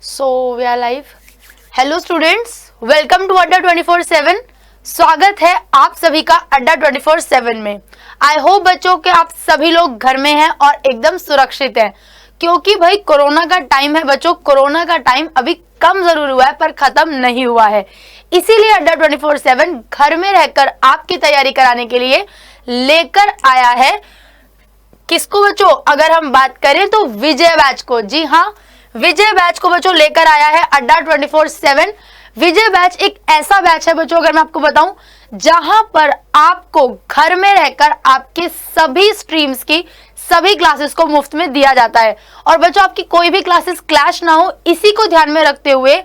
So we are live. Hello students, welcome to Adda 24/7। स्वागत है आप सभी का अड्डा 24/7 में। आई होप बच्चों के आप सभी लोग घर में हैं और एकदम सुरक्षित हैं, क्योंकि भाई कोरोना का टाइम है बच्चों। कोरोना का टाइम अभी कम जरूर हुआ है पर खत्म नहीं हुआ है, इसीलिए अड्डा 24/7 घर में रहकर आपकी तैयारी कराने के लिए लेकर आया है किसको बच्चों? अगर हम बात करें तो विजय बैच को। जी हाँ, विजय बैच को बच्चों लेकर आया है अड्डा 24/7। विजय बैच एक ऐसा बैच है बच्चों, अगर मैं आपको बताऊं, जहां पर आपको घर में रहकर आपके सभी स्ट्रीम्स की सभी क्लासेस को मुफ्त में दिया जाता है। और बच्चों आपकी कोई भी क्लासेस क्लैश ना हो, इसी को ध्यान में रखते हुए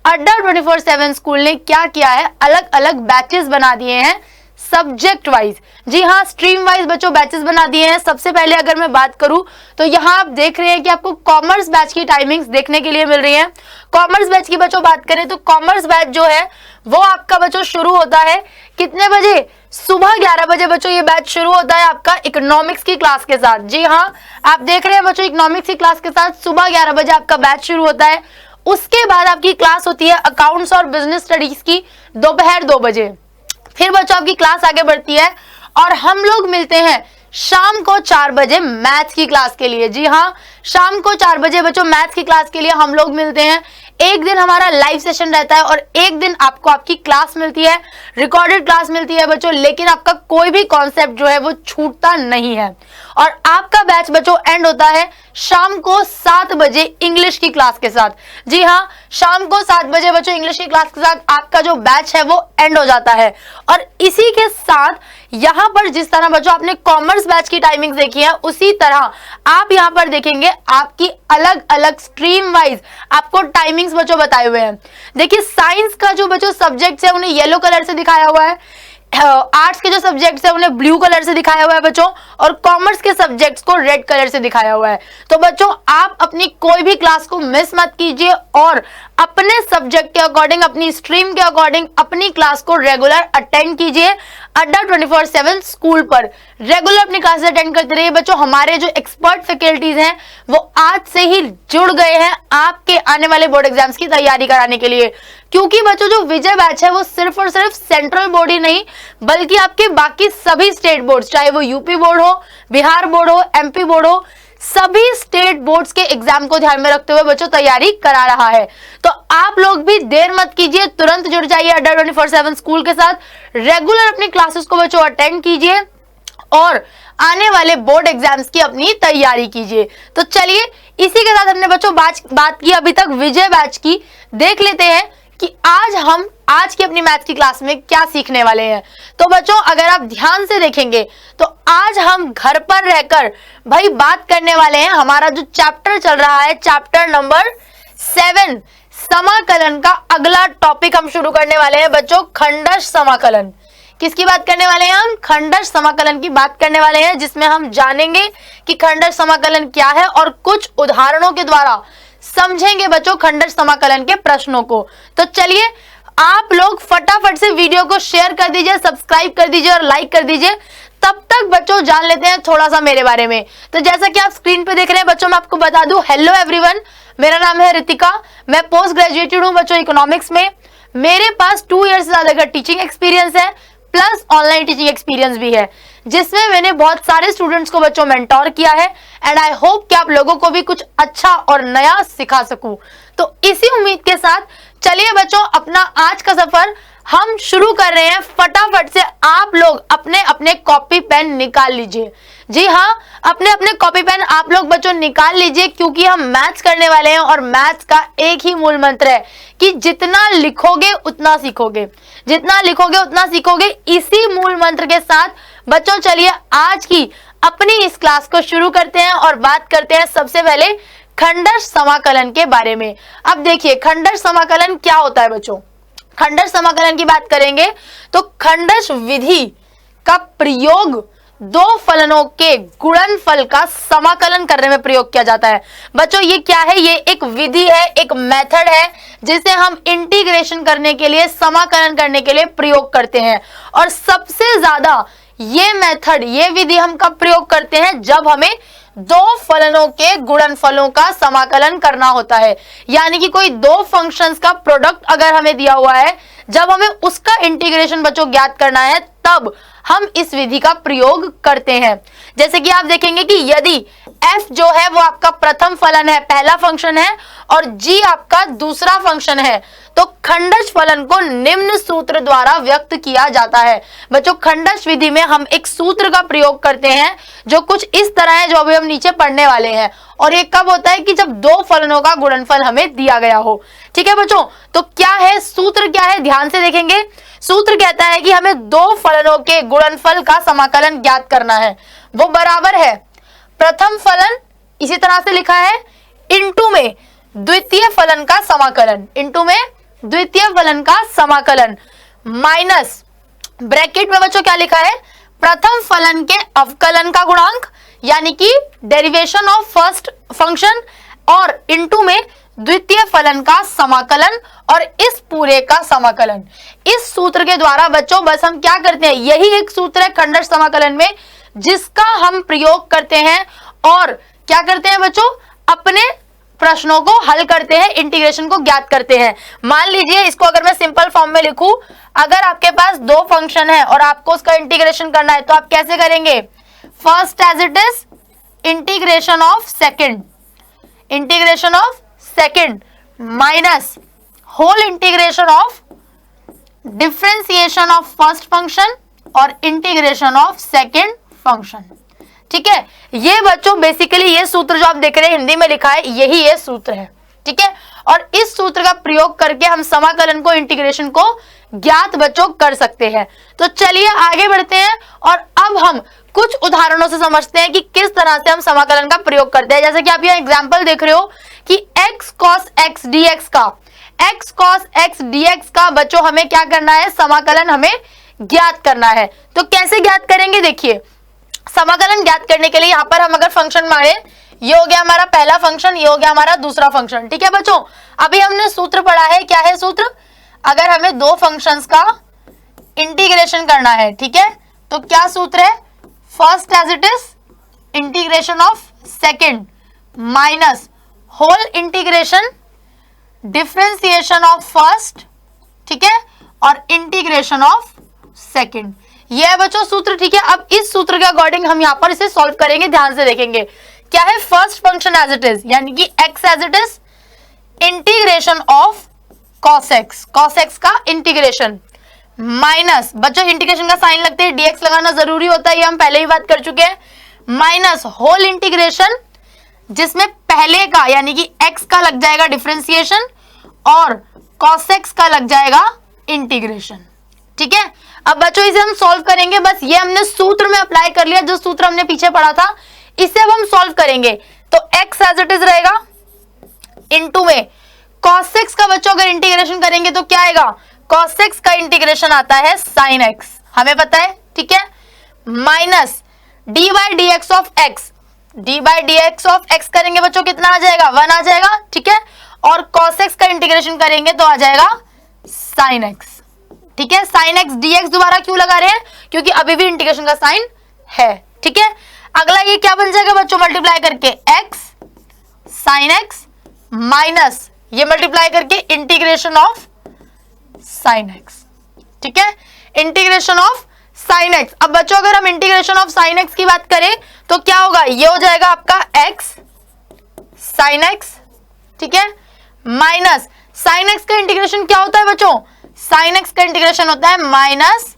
अड्डा 24/7 स्कूल ने क्या किया है, अलग अलग बैचेस बना दिए हैं सब्जेक्ट वाइज। जी हाँ, स्ट्रीम वाइज बच्चों बैचेस बना दिए हैं। सबसे पहले अगर मैं बात करूं तो यहाँ आप देख रहे हैं कि आपको कॉमर्स बैच की टाइमिंग्स देखने के लिए मिल रही हैं। कॉमर्स बैच की बच्चों बात करें तो कॉमर्स बैच जो है वो आपका बच्चों शुरू होता है कितने बजे? सुबह 11 बजे बच्चों ये बैच शुरू होता है आपका इकोनॉमिक्स की क्लास के साथ। जी हाँ, आप देख रहे हैं बच्चों इकोनॉमिक्स की क्लास के साथ सुबह 11 बजे आपका बैच शुरू होता है। उसके बाद आपकी क्लास होती है अकाउंट्स और बिजनेस स्टडीज की दोपहर 2 बजे। फिर बच्चों आपकी क्लास आगे बढ़ती है और हम लोग मिलते हैं शाम को 4 बजे मैथ्स की क्लास के लिए। जी हाँ, शाम को 4 बजे बच्चों मैथ्स की क्लास के लिए हम लोग मिलते हैं। एक दिन हमारा लाइव सेशन रहता है और एक दिन आपको आपकी क्लास मिलती है, रिकॉर्डेड क्लास मिलती है बच्चों, लेकिन आपका कोई भी कॉन्सेप्ट जो है वो छूटता नहीं है। और आपका बैच बच्चों एंड होता है शाम को 7 बजे इंग्लिश की क्लास के साथ। जी हाँ, शाम को 7 बजे बच्चों इंग्लिश की क्लास के साथ आपका जो बैच है वो एंड हो जाता है। और इसी के साथ यहाँ पर जिस तरह बच्चों आपने कॉमर्स बैच की टाइमिंग देखी है, उसी तरह आप यहाँ पर देखेंगे आपकी अलग अलग स्ट्रीम वाइज आपको टाइमिंग्स बच्चों बताए हुए हैं। देखिए, साइंस का जो बच्चों सब्जेक्ट है उन्हें येलो कलर से दिखाया हुआ है, आर्ट्स के जो सब्जेक्ट्स है उन्हें ब्लू कलर से दिखाया हुआ है बच्चों, और कॉमर्स के सब्जेक्ट्स को रेड कलर से दिखाया हुआ है। तो बच्चों आप अपनी कोई भी क्लास को मिस मत कीजिए और अपने सब्जेक्ट के अकॉर्डिंग, अपनी स्ट्रीम के अकॉर्डिंग अपनी क्लास को रेगुलर अटेंड कीजिए। अड्डा 24/7 स्कूल पर रेगुलर अपनी क्लास अटेंड करते रहिए बच्चों। हमारे जो एक्सपर्ट फैकल्टीज हैं वो आज से ही जुड़ गए हैं आपके आने वाले बोर्ड एग्जाम्स की तैयारी कराने के लिए, क्योंकि बच्चों जो विजय बैच है वो सिर्फ और सिर्फ सेंट्रल बोर्ड ही नहीं बल्कि आपके बाकी सभी स्टेट बोर्ड, चाहे वो यूपी बोर्ड हो, बिहार बोर्ड हो, एमपी बोर्ड हो, सभी स्टेट बोर्ड्स के एग्जाम को ध्यान में रखते हुए बच्चों तैयारी करा रहा है। तो आप लोग भी देर मत कीजिए, तुरंत जुड़ जाइए अड्डा 24/7 स्कूल के साथ। रेगुलर अपनी क्लासेस को बच्चों अटेंड कीजिए और आने वाले बोर्ड एग्जाम्स की अपनी तैयारी कीजिए। तो चलिए, इसी के साथ हमने बच्चों बात की अभी तक विजय बैच की। देख लेते हैं कि आज की अपनी मैथ्स की क्लास में क्या सीखने वाले हैं। तो बच्चों अगर आप ध्यान से देखेंगे तो आज हम घर पर रहकर भाई बात करने वाले हैं। हमारा जो चैप्टर चल रहा है, चैप्टर नंबर 7 समाकलन का अगला टॉपिक हम शुरू करने वाले हैं बच्चों, खंडश समाकलन। किसकी बात करने वाले हैं हम? खंडश समाकलन की बात करने वाले हैं, जिसमें हम जानेंगे कि खंडश समाकलन क्या है और कुछ उदाहरणों के द्वारा समझेंगे बच्चों खंडश समाकलन के प्रश्नों को। तो चलिए, आप लोग फटाफट से वीडियो को शेयर कर दीजिए, सब्सक्राइब कर दीजिए और लाइक कर दीजिए। तब तक बच्चों जान लेते हैं थोड़ा सा मेरे बारे में। तो जैसा कि आप स्क्रीन पे देख रहे हैं बच्चों, मैं आपको बता दूं, हेलो एवरीवन, मेरा नाम है रितिका, मैं पोस्ट ग्रेजुएटेड हूं बच्चों इकोनॉमिक्स में। मेरे पास 2 ईयर से ज्यादा का टीचिंग एक्सपीरियंस है, प्लस ऑनलाइन टीचिंग एक्सपीरियंस भी है, जिसमें मैंने बहुत सारे स्टूडेंट्स को बच्चों मेंटोर किया है। एंड आई होप कि आप लोगों को भी कुछ अच्छा और नया सिखा सकूं। तो इसी उम्मीद के साथ चलिए बच्चों, अपना आज का सफर हम शुरू कर रहे हैं। फटाफट से आप लोग अपने अपने कॉपी पेन निकाल लीजिए। जी हाँ, अपने अपने कॉपी पेन आप लोग बच्चों निकाल लीजिए, क्योंकि हम मैथ्स करने वाले हैं और मैथ्स का एक ही मूल मंत्र है कि जितना लिखोगे उतना सीखोगे, जितना लिखोगे उतना सीखोगे। इसी मूल मंत्र के साथ बच्चों चलिए आज की अपनी इस क्लास को शुरू करते हैं और बात करते हैं सबसे पहले खंडश समाकलन के बारे में। अब देखिए, खंडश समाकलन क्या होता है बच्चों? खंडश समाकलन की बात करेंगे तो खंडश विधि का प्रयोग दो फलनों के गुणनफल का समाकलन करने में प्रयोग किया जाता है। बच्चों ये क्या है? ये एक विधि है, एक मेथड है, जिसे हम इंटीग्रेशन करने के लिए, समाकलन करने के लिए प्रयोग करते हैं। और सबसे ज्यादा ये मेथड, ये विधि हम कब प्रयोग करते हैं? जब हमें दो फलनों के गुणनफलों का समाकलन करना होता है। यानी कि कोई दो फंक्शंस का प्रोडक्ट अगर हमें दिया हुआ है, जब हमें उसका इंटीग्रेशन बच्चों ज्ञात करना है तब हम इस विधि का प्रयोग करते हैं। जैसे कि आप देखेंगे कि यदि f जो है वो आपका प्रथम फलन है, पहला फंक्शन है, और g आपका दूसरा फंक्शन है, तो खंडश फलन को निम्न सूत्र द्वारा व्यक्त किया जाता है। बच्चों खंडश विधि में हम एक सूत्र का प्रयोग करते हैं जो कुछ इस तरह है, जो अभी हम नीचे पढ़ने वाले हैं। और ये कब होता है कि जब दो फलनों का गुणनफल हमें दिया गया हो। ठीक है बच्चों, तो क्या है सूत्र, क्या है ध्यान से देखेंगे। सूत्र कहता है कि हमें दो फलनों के गुणनफल का समाकलन ज्ञात करना है। वो बराबर है प्रथम फलन, इसी तरह से लिखा है, इनटू में द्वितीय फलन का समाकलन, इनटू में द्वितीय फलन का समाकलन, माइनस ब्रैकेट में बच्चों क्या लिखा है, प्रथम फलन के अवकलन का गुणांक यानी कि डेरिवेशन ऑफ फर्स्ट फंक्शन, और इनटू में द्वितीय फलन का समाकलन और इस पूरे का समाकलन। इस सूत्र के द्वारा बच्चों बस हम क्या करते हैं, यही एक सूत्र है खंडश समाकलन में जिसका हम प्रयोग करते हैं और क्या करते हैं बच्चों, अपने प्रश्नों को हल करते हैं, इंटीग्रेशन को ज्ञात करते हैं। मान लीजिए इसको अगर मैं सिंपल फॉर्म में लिखूं, अगर आपके पास दो फंक्शन है और आपको उसका इंटीग्रेशन करना है तो आप कैसे करेंगे, first as it is integration of second, integration of second minus whole integration of differentiation of first function और इंटीग्रेशन ऑफ सेकंड फंक्शन। ठीक है, ये बच्चों बेसिकली ये सूत्र जो आप देख रहे हैं हिंदी में लिखा है, यही ये सूत्र है। ठीक है, और इस सूत्र का प्रयोग करके हम समाकलन को, इंटीग्रेशन को ज्ञात बच्चों कर सकते हैं। तो चलिए आगे बढ़ते हैं और अब हम कुछ उदाहरणों से समझते हैं कि किस तरह से हम समाकलन का प्रयोग करते हैं। जैसे कि आप यहाँ एग्जाम्पल देख रहे हो कि x cos x dx का, x cos x dx का बच्चों हमें क्या करना है, समाकलन हमें ज्ञात करना है। तो कैसे ज्ञात करेंगे, देखिए समाकलन ज्ञात करने के लिए यहाँ पर हम अगर फंक्शन मारे, ये हो गया हमारा पहला फंक्शन, ये हो गया हमारा दूसरा फंक्शन। ठीक है बच्चों, अभी हमने सूत्र पढ़ा है, क्या है सूत्र, अगर हमें दो फंक्शंस का इंटीग्रेशन करना है, ठीक है, तो क्या सूत्र है, first as it is integration of second minus whole integration differentiation of first, ठीक है, और इंटीग्रेशन ऑफ सेकंड। ये है बच्चों सूत्र। ठीक है, अब इस सूत्र के अकॉर्डिंग हम यहाँ पर इसे सॉल्व करेंगे, ध्यान से देखेंगे। क्या है, first function as it is यानी कि x as it is integration of cos x, cos x का इंटीग्रेशन माइनस, बच्चों इंटीग्रेशन का साइन लगते हैं dx लगाना जरूरी होता है, ये हम पहले ही बात कर चुके हैं, माइनस होल इंटीग्रेशन जिसमें पहले का यानी कि x का लग जाएगा डिफरेंशिएशन और cos x का लग जाएगा इंटीग्रेशन। ठीक है, अब बच्चों इसे हम सॉल्व करेंगे, बस ये हमने सूत्र में अप्लाई कर लिया, जो सूत्र हमने पीछे पढ़ा था, इसे अब हम सॉल्व करेंगे। तो x एज इट इज रहेगा, इनटू में cos x का बच्चों अगर इंटीग्रेशन करेंगे तो क्या आएगा, cos x का इंटीग्रेशन आता है sin x, हमें पता है। ठीक है, minus D by D x of x, D by D x of x करेंगे बच्चों कितना आ जाएगा, 1 आ जाएगा। ठीक है, और cos x का इंटीग्रेशन करेंगे तो आ जाएगा sin x। ठीक है, sin x dx दोबारा क्यों लगा रहे हैं, क्योंकि अभी भी इंटीग्रेशन का साइन है। ठीक है, अगला ये क्या बन जाएगा बच्चों, मल्टीप्लाई करके x sin x माइनस ये मल्टीप्लाई करके इंटीग्रेशन ऑफ sin x। ठीक है, इंटीग्रेशन ऑफ sin x। अब बच्चों अगर हम इंटीग्रेशन ऑफ sin x की बात करें तो क्या होगा, ये हो जाएगा आपका x sin x, ठीक है, माइनस sin x का इंटीग्रेशन क्या होता है बच्चों, sin x का इंटीग्रेशन होता है माइनस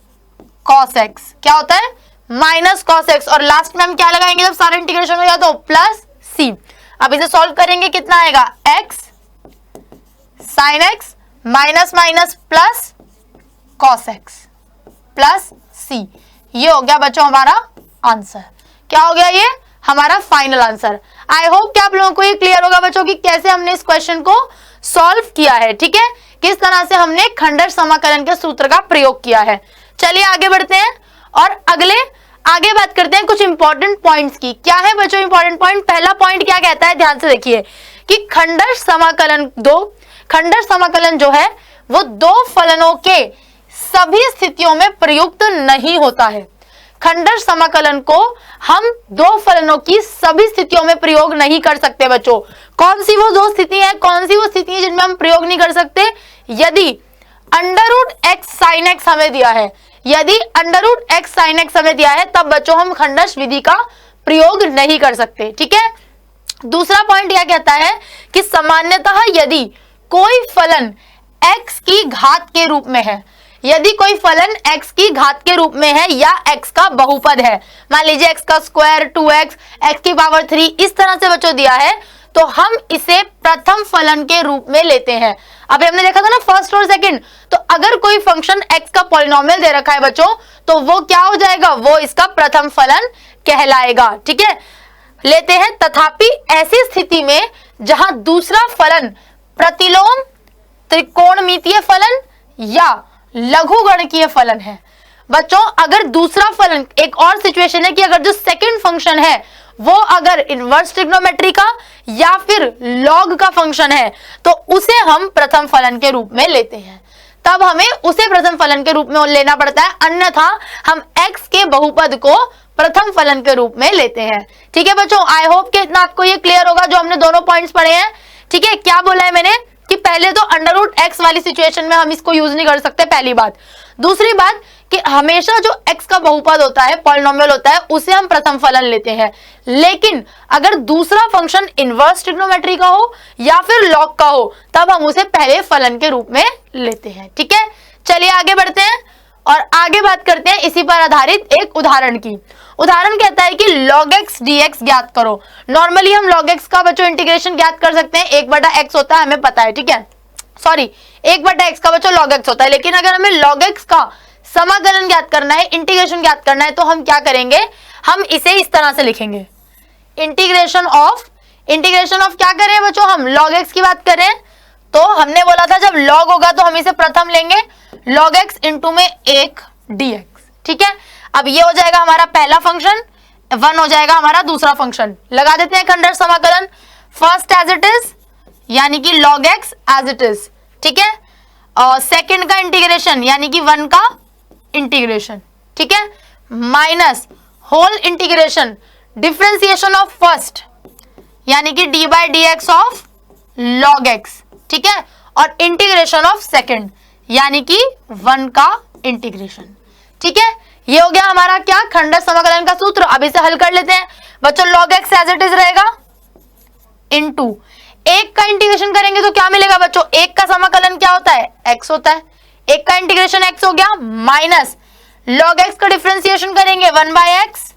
cos x, क्या होता है माइनस cos x, और लास्ट में हम क्या लगाएंगे जब सारा इंटीग्रेशन हो जाए तो प्लस c। अब इसे सॉल्व करेंगे कितना आएगा, x sin x minus minus plus cos x plus c। ये हो गया बच्चों हमारा आंसर। क्या हो गया, ये हमारा फाइनल आंसर। आई होप कि आप लोगों को ये क्लियर होगा बच्चों कि कैसे हमने इस क्वेश्चन को सॉल्व किया है। ठीक है, किस तरह से हमने खंडश समाकलन के सूत्र का प्रयोग किया है। चलिए आगे बढ़ते हैं और आगे बात करते हैं कुछ इंपॉर्टेंट पॉइंट्स की। क्या है बच्चों इंपॉर्टेंट पॉइंट, पहला पॉइंट क्या कहता है, ध्यान से देखिए कि खंडश समाकलन जो है वो दो फलनों के सभी स्थितियों में प्रयुक्त नहीं होता है। खंडश समाकलन को हम दो फलनों की सभी स्थितियों में प्रयोग नहीं कर सकते बच्चों। कौन सी वो दो स्थिति है, कौन सी वो स्थिति है जिनमें हम प्रयोग नहीं कर सकते? यदि under root x sine x हमें दिया है, यदि under root x sine x हमें दिया है, तब बच्चों हम खंडश विधि का प्रयोग नहीं कर सकते। ठीक है। दूसरा पॉइंट यह कहता है कि सामान्यतः यदि कोई फलन x की घात के रूप में है, यदि कोई फलन x की घात के रूप में है या x का बहुपद है, मान लीजिए x का स्क्वायर 2x, x की पावर 3, इस तरह से बच्चों दिया है, तो हम इसे प्रथम फलन के रूप में लेते हैं। अभी हमने देखा था ना फर्स्ट और सेकंड, तो अगर कोई फंक्शन x का पॉलिनोमियल दे रखा है बच्चों, तो वो क्या हो जाएगा? वो इसका प्रथम फलन कहलाएगा। ठीक है। लेते हैं, तथापि ऐसी स्थिति में जहां दूसरा फलन प्रतिलोम, त्रिकोणमितीय फलन या लघुगणकीय फलन है। बच्चों अगर दूसरा फलन, एक और सिचुएशन है कि अगर जो सेकंड फंक्शन है वो अगर इनवर्स ट्रिग्नोमेट्री का या फिर लॉग का फंक्शन है, तो उसे हम प्रथम फलन के रूप में लेते हैं। तब हमें उसे प्रथम फलन के रूप में लेना पड़ता है, अन्यथा हम x के बहुपद को प्रथम फलन के रूप में लेते हैं। ठीक है बच्चों, आई होप कि इतना आपको ये क्लियर होगा जो हमने दोनों पॉइंट्स पढ़े हैं। ठीक है। क्या बोला है मैंने कि पहले तो अंडर रूट एक्स वाली सिचुएशन में हम इसको यूज नहीं कर सकते, पहली बात। दूसरी बात कि हमेशा जो x का बहुपद होता है, पॉलिनोमियल होता है, उसे हम प्रथम फलन लेते हैं। लेकिन अगर दूसरा फंक्शन इनवर्स ट्रिग्नोमेट्री का हो या फिर लॉग का हो, तब हम उसे पहले फलन के रूप में लेते हैं। ठीक है। चलिए आगे बढ़ते हैं और आगे बात करते हैं इसी पर आधारित एक उदाहरण की। उदाहरण कहता है कि log x dx ज्ञात करो। नॉर्मली हम log x का बच्चों इंटीग्रेशन ज्ञात कर सकते हैं, 1/x होता है, हमें पता है। ठीक है, सॉरी 1/x का बच्चों log x होता है, लेकिन अगर हमें log x का समाकलन ज्ञात करना है, इंटीग्रेशन ज्ञात करना है, तो हम क्या करेंगे? हम इसे इस तरह से लिखेंगे, इंटीग्रेशन ऑफ क्या करें बच्चों? हम log x की बात करें तो हमने बोला था जब log होगा तो हम इसे प्रथम लेंगे, log x इंटू में 1 dx। ठीक है। अब ये हो जाएगा हमारा पहला फंक्शन, 1 हो जाएगा हमारा दूसरा फंक्शन। लगा देते हैं खंडश समाकलन, फर्स्ट एज इट इज यानी कि log x as it is. ठीक है। और सेकंड का इंटीग्रेशन यानी कि 1 का इंटीग्रेशन। ठीक है। Minus whole integration, differentiation of first यानी कि d/dx ऑफ log x। ठीक है। और इंटीग्रेशन ऑफ सेकंड यानी कि 1 का इंटीग्रेशन। ठीक है। ये हो गया हमारा क्या? खंडश समाकलन का सूत्र। अब इसे हल कर लेते हैं बच्चों। log x as it is रहेगा इनटू 1 का इंटीग्रेशन करेंगे तो क्या मिलेगा बच्चों? 1 का समाकलन क्या होता है? x होता है। 1 का इंटीग्रेशन x हो गया, माइनस log x का डिफरेंशिएशन करेंगे 1/x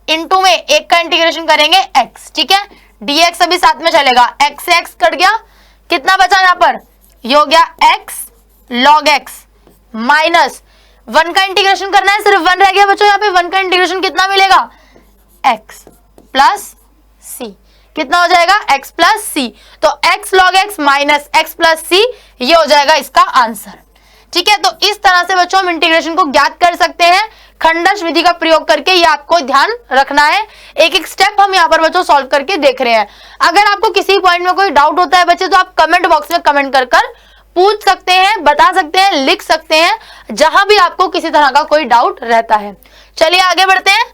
इंटू में 1 का इंटीग्रेशन करेंगे x। ठीक है। dx अभी साथ में चलेगा, x से x कट गया, कितना बचा यहाँ पर? ये हो गया x log x माइनस 1 का इंटीग्रेशन करना है, सिर्फ 1 रह गया बच्चों। यहाँ पे 1 का इंटीग्रेशन कितना मिलेगा? x plus c। कितना हो जाएगा? x plus c। तो x log x minus x plus c, ये हो जाएगा इसका आंसर। ठीक है। तो इस तरह से बच्चों हम इंटीग्रेशन को ज्ञात कर सकते हैं खंडश विधि का प्रयोग करके। ये आपको ध्यान रखना है, एक एक स्टेप हम यहाँ पर बच्चों सॉल्व करके देख रहे हैं। अगर आपको किसी पॉइंट में कोई डाउट होता है बच्चे, तो आप कमेंट बॉक्स में कमेंट कर पूछ सकते हैं, बता सकते हैं, लिख सकते हैं, जहां भी आपको किसी तरह का कोई डाउट रहता है। चलिए आगे बढ़ते हैं।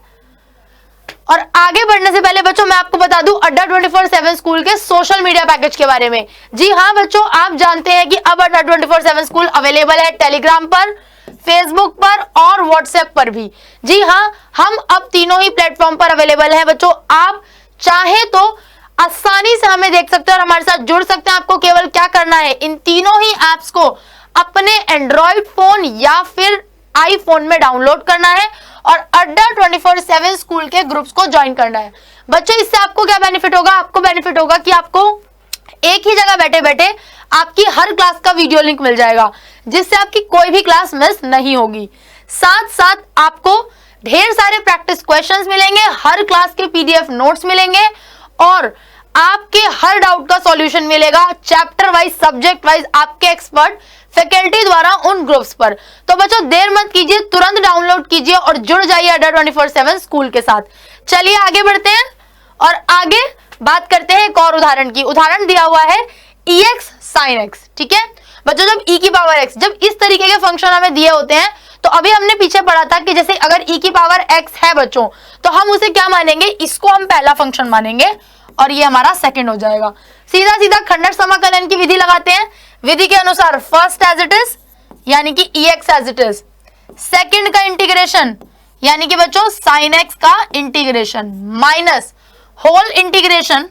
और आगे बढ़ने से पहले बच्चों मैं आपको बता दूं अड्डा 24/7 स्कूल के सोशल मीडिया पैकेज के बारे में। जी हाँ बच्चों, आप जानते हैं कि अब अड्डा 24/7 स्कूल अवेलेबल है टेलीग्राम पर, फेसबुक पर और व्हाट्सएप पर भी। जी हाँ, हम अब तीनों ही प्लेटफॉर्म पर अवेलेबल है बच्चों। आप चाहे तो आसानी से हमें देख सकते हैं और हमारे साथ जुड़ सकते हैं। आपको केवल क्या करना है, इन तीनों ही ऐप्स को अपने एंड्रॉइड फोन या फिर आईफोन में डाउनलोड करना है और अड्डा 24/7 स्कूल के ग्रुप्स को ज्वाइन करना है। बच्चों इससे आपको क्या बेनिफिट होगा? आपको बेनिफिट होगा कि आपको एक ही जगह बैठे बैठे आपकी हर क्लास का वीडियो लिंक मिल जाएगा, जिससे आपकी कोई भी क्लास मिस नहीं होगी। साथ साथ आपको ढेर सारे प्रैक्टिस क्वेश्चंस मिलेंगे, हर क्लास के पीडीएफ नोट्स मिलेंगे और आपके हर डाउट का सॉल्यूशन मिलेगा चैप्टर वाइज, सब्जेक्ट वाइज, आपके एक्सपर्ट फैकल्टी द्वारा उन ग्रुप्स पर। तो बच्चों देर मत कीजिए, तुरंत डाउनलोड कीजिए और जुड़ जाइए अड्डा 24/7 स्कूल के साथ। चलिए आगे बढ़ते हैं और आगे बात करते हैं एक और उदाहरण की। उदाहरण दिया हुआ है ex sin x। ठीक है बच्चों, जब e की पावर x, जब इस तरीके के फंक्शन हमें दिए होते हैं तो अभी हमने पीछे पढ़ा था कि जैसे अगर e की पावर x है बच्चों, तो हम उसे क्या मानेंगे, इसको हम पहला फंक्शन मानेंगे और ये हमारा सेकंड हो जाएगा। सीधा सीधा खंडन समाकलन की विधि लगाते हैं। विधि के अनुसार फर्स्ट एज इट इज यानी कि ex as it is, second का इंटीग्रेशन यानी कि बच्चों sin x का integration minus whole integration,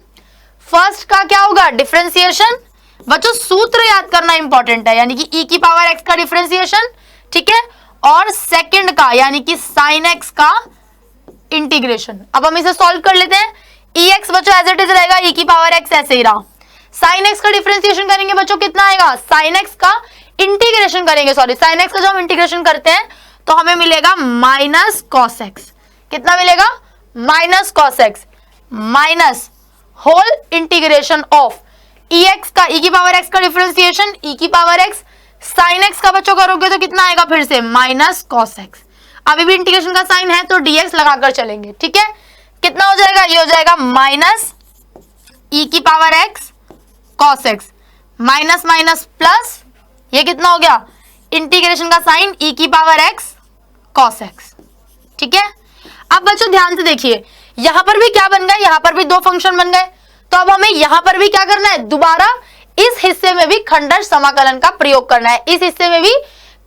first का क्या होगा डिफरेंशिएशन, बच्चों सूत्र याद करना इंपॉर्टेंट है, यानी कि e की पावर x का डिफरेंशिएशन, ठीक है, और सेकंड का यानी कि sin x का इंटीग्रेशन। अब हम इसे सॉल्व कर लेते हैं। ex बच्चों एज इट इज रहेगा, e की पावर x ऐसे ही रहा, sin x का डिफरेंशिएशन करेंगे बच्चों कितना आएगा, sin x का इंटीग्रेशन करेंगे, सॉरी sin x का जब हम इंटीग्रेशन करते हैं तो हमें मिलेगा माइनस cos x, कितना मिलेगा minus cos x minus whole integration of ex का e की पावर x का डिफरेंशिएशन, e की पावर x sin x का बच्चों करोगे तो कितना आएगा फिर से माइनस cos x, अभी भी इंटीग्रेशन का साइन है तो dx लगाकर चलेंगे, ठीक है, कितना हो जाएगा, ये हो जाएगा माइनस e की power x cos x minus minus plus, ये कितना हो गया इंटीग्रेशन का साइन e की पावर x cos x, ठीक है। अब बच्चों ध्यान से देखिए, यहां पर भी क्या बन गए, यहां पर भी दो फंक्शन बन गए, तो अब हमें यहां पर भी क्या करना है, दोबारा इस हिस्से में भी खंडन समाकलन का प्रयोग करना है, इस हिस्से में भी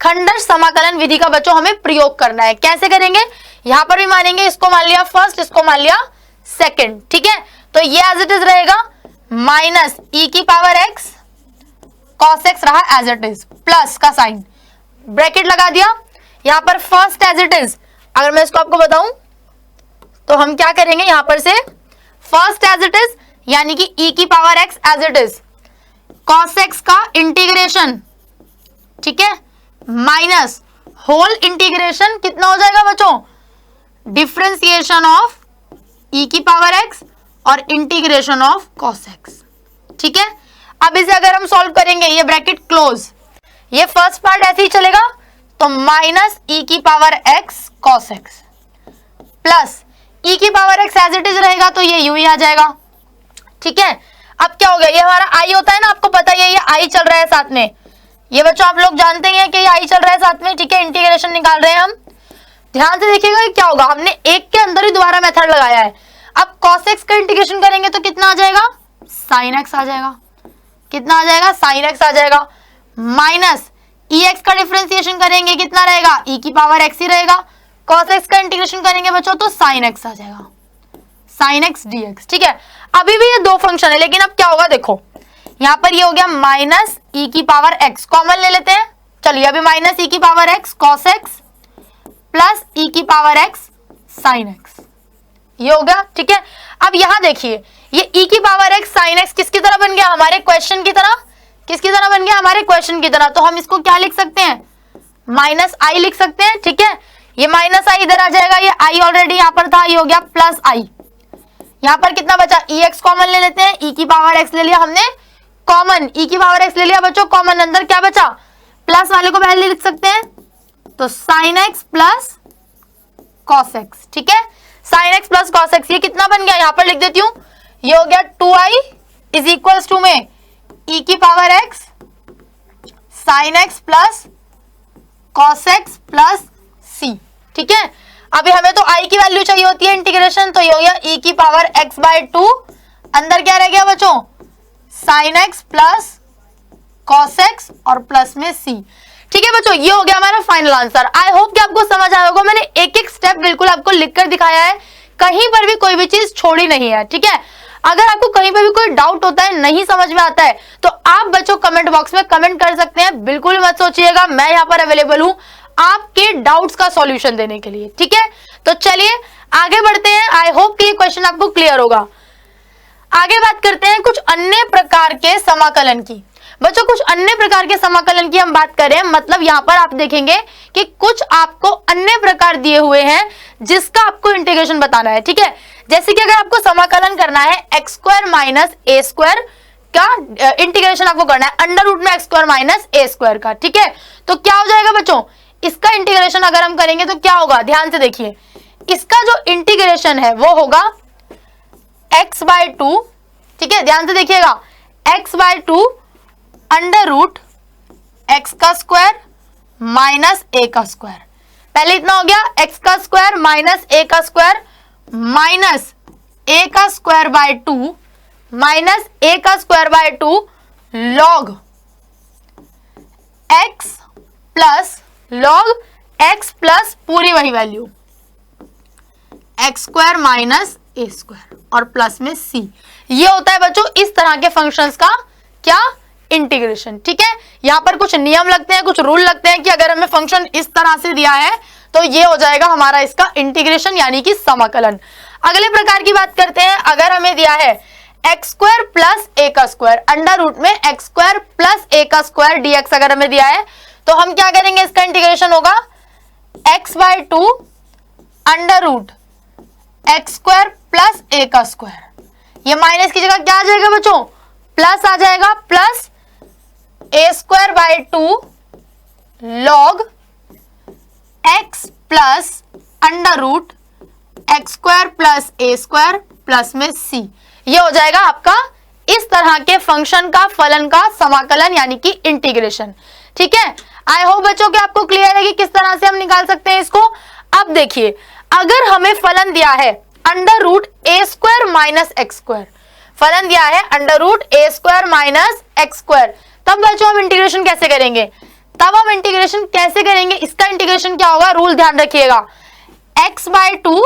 खंडन समाकलन विधि का बच्चों हमें प्रयोग करना है। कैसे करेंगे, यहां पर भी मानेंगे, इसको मान लिया फर्स्ट, इसको मान लिया सेकंड, ठीक है, तो ये एज इट इज रहेगा माइनस e की पावर x cos x रहा एज इट इज, प्लस का साइन ब्रैकेट लगा दिया, यहां पर फर्स्ट एज इट इज, अगर मैं इसको आपको बताऊं तो हम क्या करेंगे, यहां पर से फर्स्ट एज इट इज यानी कि e की power x as it is, cos x का इंटीग्रेशन, ठीक है, माइनस होल इंटीग्रेशन, कितना हो जाएगा बच्चों डिफरेंशिएशन ऑफ e की पावर x और इंटीग्रेशन ऑफ cos x, ठीक है। अब इसे अगर हम सॉल्व करेंगे, ये ब्रैकेट क्लोज, ये फर्स्ट पार्ट ऐसे ही चलेगा, तो माइनस e की power x cos x plus e की power x as it is रहेगा, तो ये यूं ही आ जाएगा, ठीक है। अब क्या हो गया, ये हमारा i होता है ना, आपको पता ही है, ये i चल रहा है साथ में, ये बच्चों आप लोग जानते ही हैं कि ये i चल रहा है साथ में, ठीक है, इंटीग्रेशन निकाल रहे हैं हम। ध्यान से देखिएगा क्या होगा, हमने एक के अंदर ही दोबारा मेथड लगाया है। अब cos x का इंटीग्रेशन करेंगे तो कितना आ जाएगा, sin x आ जाएगा, कितना आ जाएगा sin x आ जाएगा, माइनस ex का डिफरेंशिएशन करेंगे कितना रहेगा, e की पावर x ही रहेगा, cos x का इंटीग्रेशन करेंगे बच्चों तो sin x आ जाएगा, sin x dx, ठीक है। अभी भी ये दो फंक्शन है, लेकिन अब क्या होगा देखो, यहाँ पर ये हो गया माइनस e की पावर x, कॉमन ले लेते हैं, चलिए अभी माइनस e की power x cos x plus e की पावर x sin x, ये हो गया, ठीक है। अब यहाँ देखिए, ये e की पावर x sin x किसकी तरह बन गया, हमारे क्वेश्चन की तरह, किसकी तरह बन गया, हमारे क्वेश्चन की तरह, तो हम इसको क्या लिख सकते हैं, माइनस i लिख सकते हैं, ठीक है। ये माइनस i इधर आ जाएगा, ये i ऑलरेडी यहाँ पर था, ये हो गया प्लस i, यहाँ पर कितना बचा, ex कॉमन ले लेते हैं, e की पावर x ले लिया हमने कॉमन, e की पावर x ले लिया बच्चों कॉमन, अंदर क्या बचा, प्लस वाले को पहले लिख सकते हैं, तो sin x plus cos x, ठीक है, sin x plus cos x, ये कितना बन गया, यहाँ पर लिख देती हूँ, ये हो गया 2i इज इक्वल्स टू में e की power x sin x plus cos x plus c, ठीक है। अभी हमें तो i की वैल्यू चाहिए होती है इंटीग्रेशन, तो ये हो गया e की पावर x बाय 2, अंदर क्या रह गया बच्चों sin x plus cos x और प्लस में c, ठीक है बच्चों, ये हो गया हमारा फाइनल आंसर। आई होप कि आपको समझ आया होगा, मैंने एक एक स्टेप बिल्कुल आपको लिखकर दिखाया है, कहीं पर भी कोई भी चीज छोड़ी नहीं है, ठीक है। अगर आपको कहीं पर भी कोई डाउट होता है, नहीं समझ में आता है, तो आप बच्चों कमेंट बॉक्स में कमेंट कर सकते हैं, बिल्कुल मत सोचिएगा, मैं यहाँ पर अवेलेबल हूँ आपके डाउट्स का सॉल्यूशन देने के लिए, ठीक है। तो चलिए आगे बढ़ते हैं, आई होप कि ये क्वेश्चन आपको क्लियर होगा। आगे बात करते हैं कुछ अन्य प्रकार के समाकलन की। बच्चों कुछ अन्य प्रकार के समाकलन की हम बात करें, मतलब यहाँ पर आप देखेंगे कि कुछ आपको अन्य प्रकार दिए हुए हैं जिसका आपको इंटीग्रेशन बताना है, ठीक है। जैसे कि अगर आपको समाकलन करना है x square minus a square का इंटीग्रेशन आपको करना है अंडर रूट में x square minus a square का, ठीक है, तो क्या हो जाएगा बच्चों, इसका इंटीग्रेशन अगर हम करेंगे तो क्या होगा, ध्यान से देखिए, इसका जो इंटीग्रेशन है वो होगा x बाय 2, ठीक है, ध्यान से देखिएगा, x by 2 under root x का स्क्वायर माइनस a का स्क्वायर, पहले इतना हो गया x का स्क्वायर माइनस a का स्क्वायर माइनस a का स्क्वायर बाय 2 माइनस a का square by 2 log x plus पूरी वही value x square minus a square और प्लस में c। ये होता है बच्चों इस तरह के फंक्शंस का क्या इंटीग्रेशन। ठीक है, यहां पर कुछ नियम लगते हैं, कुछ रूल लगते हैं कि अगर हमें फंक्शन इस तरह से दिया है तो ये हो जाएगा हमारा इसका इंटीग्रेशन यानी कि समाकलन। अगले प्रकार की बात करते हैं, अगर हमें दिया है एक्स स्क्वायर प्लस ए का स्क्वायर, अंडर रूट में एक्स स्क्वायर प्लस ए का स्क्वायर dx अगर हमें दिया है तो हम क्या करेंगे, इसका इंटीग्रेशन होगा x by 2 under root x square plus a का स्क्वायर। ये माइनस की जगह क्या आ जाएगा बच्चों, प्लस आ जाएगा, plus a square by 2 log x plus under root x square plus a square plus में सी। ये हो जाएगा आपका इस तरह के फंक्शन का फलन का समाकलन यानी कि इंटीग्रेशन। ठीक है, आई होप बच्चों कि आपको क्लियर है कि किस तरह से हम निकाल सकते हैं इसको। अब देखिए, अगर हमें फलन दिया है under root a square minus x square, फलन दिया है under root a square minus x square, तब बच्चों हम इंटीग्रेशन कैसे करेंगे, इसका इंटीग्रेशन क्या होगा, रूल ध्यान रखिएगा, x by 2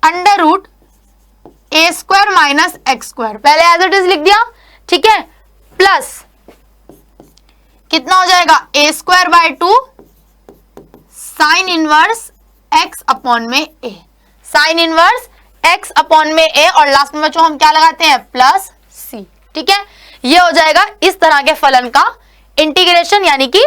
under root a square minus x square, पहले एज इट इज लिख दिया। ठीक है, प्लस कितना हो जाएगा, a square by 2 sine inverse x upon में a, sine inverse x upon में ए, और लास्ट में बच्चों हम क्या लगाते हैं, प्लस सी। ठीक है, ये हो जाएगा इस तरह के फलन का इंटीग्रेशन यानी कि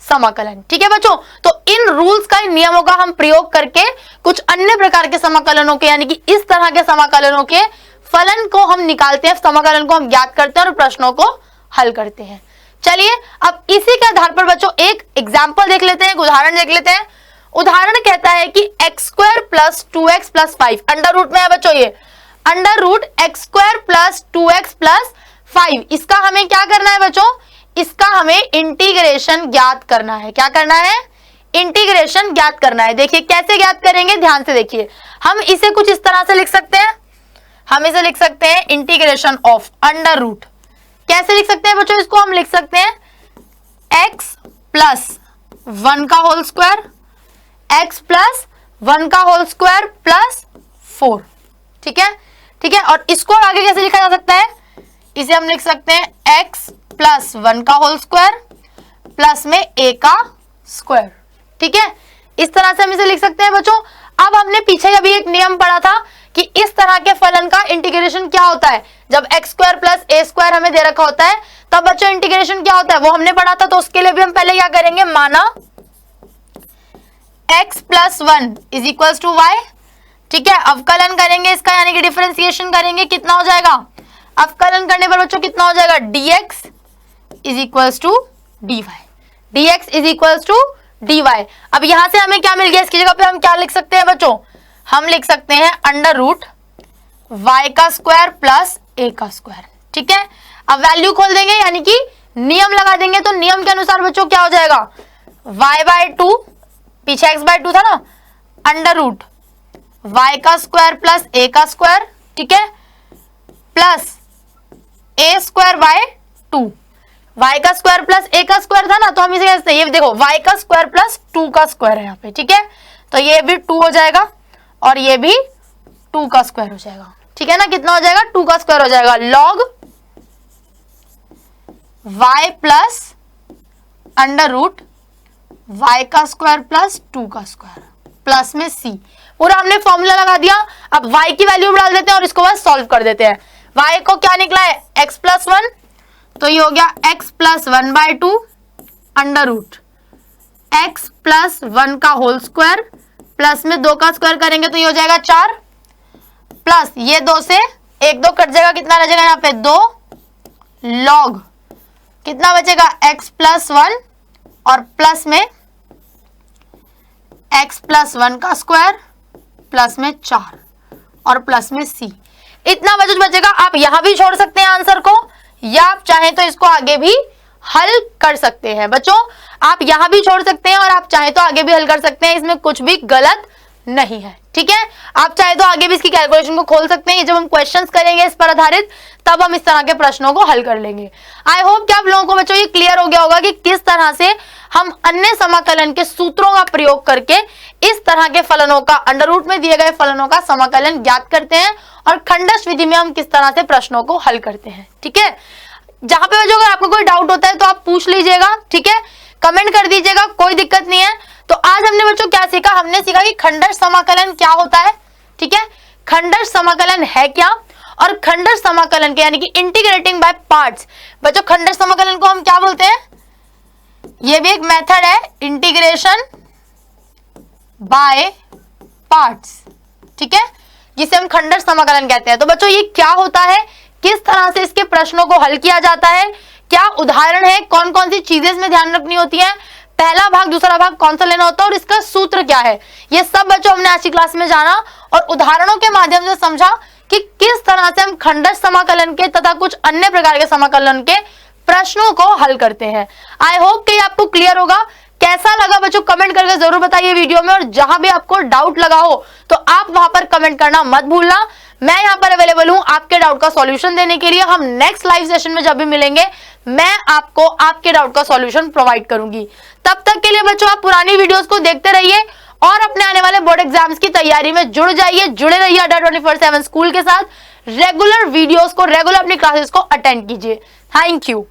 समाकलन। ठीक है बच्चों, तो इन रूल्स का, इन नियमों का हम प्रयोग करके कुछ अन्य प्रकार के समाकलनों के यानी कि इस तरह के समाकलनों के फलन को हम निकालते हैं, समाकलन को हम ज्ञात करते हैं और प्रश्नों को हल करते हैं। चलिए अब इसी के आधार पर बच्चों एक एग्जाम्पल देख लेते हैं, एक उदाहरण देख लेते हैं। उदाहरण कहता है कि x square plus 2x plus 5, under root में है बच्चों, ये under root x square plus 2x plus 5, इसका हमें क्या करना है बच्चों, इसका हमें इंटीग्रेशन ज्ञात करना है। क्या करना है, इंटीग्रेशन ज्ञात करना है। देखिए कैसे ज्ञात करेंगे, ध्यान से देखिए। हम इसे कुछ इस तरह से लिख सकते हैं, हम इसे लिख सकते हैं इंटीग्रेशन ऑफ अंडर रूट। कैसे लिख सकते हैं बच्चों, इसको हम लिख सकते हैं x प्लस 1 का होल स्क्वायर, x प्लस 1 का होल स्क्वायर प्लस 4। ठीक है, ठीक है, और इसको आगे कैसे लिखा जा सकता है, इसे हम लिख सकते हैं x प्लस 1 का होल स्क्वायर प्लस में a का स्क्वायर। ठीक है, इस तरह से हम इसे लिख सकते हैं बच्चों। अब हमने पीछे अभी एक नियम पढ़ा था कि इस तरह के फलन का इंटीग्रेशन क्या होता है, जब x square plus a square हमें दे रखा होता है तब बच्चों इंटीग्रेशन क्या होता है वो हमने पढ़ा था। तो उसके लिए भी हम पहले क्या करेंगे, माना x plus 1 is equal to y. ठीक है, अवकलन करेंगे इसका यानी कि डिफरेंशिएशन करेंगे, कितना हो जाएगा, अवकलन करने पर बच्चों कितना हो जाएगा, dx is equal to dy, dx is equal to dy। अब यहां से हमें क्या मिल गया, इसकी जगह पे हम क्या लिख सकते हैं बच्चों, हम लिख सकते हैं अंडर रूट y का स्क्वायर प्लस a का स्क्वायर। ठीक है, अब वैल्यू खोल देंगे यानी कि नियम लगा देंगे, तो नियम के अनुसार बच्चों क्या हो जाएगा, y बाय 2, पीछे x बाय 2 था ना, अंडर रूट y का स्क्वायर प्लस a का स्क्वायर। ठीक है, plus a square by 2, y का स्क्वायर प्लस a का स्क्वायर था ना, तो हम इसे कैसे, ये देखो y का स्क्वायर प्लस 2 का स्क्वायर है यहाँ पे। ठीक है, तो ये भी 2 हो जाएगा और ये भी 2 का स्क्वायर हो जाएगा। ठीक है ना, कितना हो जाएगा, 2 का स्क्वायर हो जाएगा, log y plus under root y का स्क्वायर प्लस 2 का स्क्वायर प्लस में c। पूरा हमने फॉर्मूला लगा दिया। अब y की वैल्यू डाल देते हैं और इसको बस सॉल्व कर देते हैं। y को क्या निकला है, x प्लस 1, तो ये हो गया x plus 1 by 2 under root x plus 1 का होल स्क्वायर प्लस में 2 का स्क्वायर करेंगे तो ये हो जाएगा 4, प्लस ये 2 से 1 2 कट जाएगा, कितना रह जाएगा यहाँ पे 2, लॉग कितना बचेगा x प्लस 1 और प्लस में x प्लस 1 का स्क्वायर प्लस में 4 और प्लस में c। इतना बचेगा। आप यहां भी छोड़ सकते हैं आंसर को, या आप चाहें तो इसको आगे भी हल कर सकते हैं। बच्चों आप यहां भी छोड़ सकते हैं और आप चाहे तो आगे भी हल कर सकते हैं, इसमें कुछ भी गलत नहीं है, ठीक है। आप चाहे तो आगे भी इसकी कैलकुलेशन को खोल सकते हैं। ये जब हम क्वेश्चंस करेंगे इस पर आधारित, तब हम इस तरह के प्रश्नों को हल कर लेंगे। आई होप कि आप लोगों को बच्चों ये क्लियर हो गया होगा कि किस तरह से हम अन्य समाकलन के सूत्रों का प्रयोग करके इस तरह के फलनों का, अंडर रूट में दिए गए फलनों का समाकलन ज्ञात करते हैं और खंडश विधि में हम किस तरह से प्रश्नों को हल करते हैं, ठीक है। जहां पे बच्चों अगर आपको कोई डाउट होता है तो आप पूछ लीजिएगा, ठीक है, कमेंट कर दीजिएगा, कोई दिक्कत नहीं है। तो आज हमने बच्चों क्या सीखा, हमने सीखा कि खंडश समाकलन क्या होता है, ठीक है, खंडश समाकलन है क्या, और खंडश समाकलन के यानी कि इंटीग्रेटिंग बाय पार्ट्स। बच्चों खंडश समाकलन को हम क्या बोलते हैं, ये भी एक मेथड है, इंटीग्रेशन बाय पार्ट्स, ठीक है, जिसे हम खंडश समाकलन कहते हैं। तो बच्चों ये क्या होता है, किस तरह से इसके प्रश्नों को हल किया जाता है, क्या उदाहरण है, कौन कौन सी चीजें इसमें ध्यान रखनी होती है, पहला भाग दूसरा भाग कौन सा लेना होता है और इसका सूत्र क्या है, ये सब बच्चों हमने आज की क्लास में जाना और उदाहरणों के माध्यम से समझा कि किस तरह से हम खंडश समाकलन के तथा कुछ अन्य प्रकार के समाकलन के प्रश्नों को हल करते हैं। आई होप कि आपको क्लियर होगा। कैसा लगा बच्चों कमेंट करके जरूर बताइए वीडियो में, और जहां भी आपको डाउट लगा हो तो आप वहां पर कमेंट करना मत भूलना। मैं यहां पर अवेलेबल हूं आपके डाउट का सॉल्यूशन देने के लिए। हम नेक्स्ट लाइव सेशन में जब भी मिलेंगे मैं आपको आपके डाउट का सॉल्यूशन प्रोवाइड करूंगी। तब तक के लिए बच्चों आप पुरानी वीडियोस को देखते रहिए और अपने आने वाले बोर्ड एग्जाम्स की तैयारी में जुड़े रहिए अड्डा 24/7 स्कूल के साथ। रेगुलर वीडियोस को, रेगुलर अपनी क्लासेस को अटेंड कीजिए। Thank you.